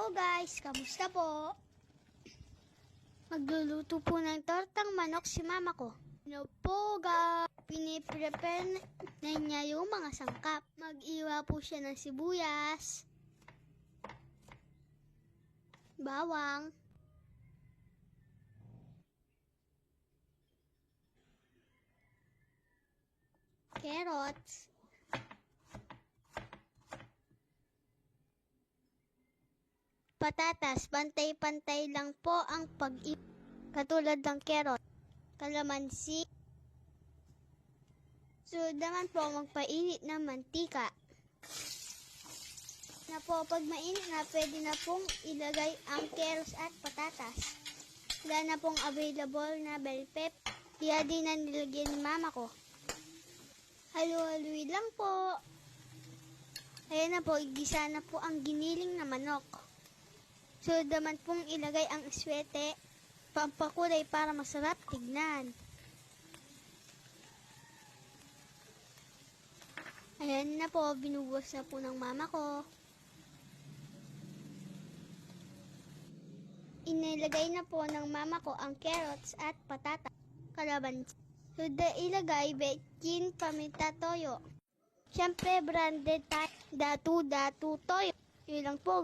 Hello guys, kamusta po? Magluluto po ng tortang manok si mama ko. Ano po guys? Piniprepare na niya yung mga sangkap. Mag-iwa po siya ng sibuyas, bawang, carrots, patatas. Pantay-pantay lang po ang katulad ng carrot, kalamansi. Sunod naman po magpainit ng mantika. Pag mainit na, pwede na pong ilagay ang carrots at patatas. Wala na pong available na bell pepper. Kaya din na nilagyan ni mama ko. Halu-haluin lang po. Ayan na po, igisa na po ang giniling na manok. Sunod naman pong ilagay ang aswete, pampakulay para masarap tignan. Ayan na po, binubuhos na po ng mama ko. Inilagay na po ng mama ko ang carrots at patata, kalamansi. Sunod ilagay bechin, paminta, toyo. Siyempre branded tayo, Datu Toyo. Yun lang po.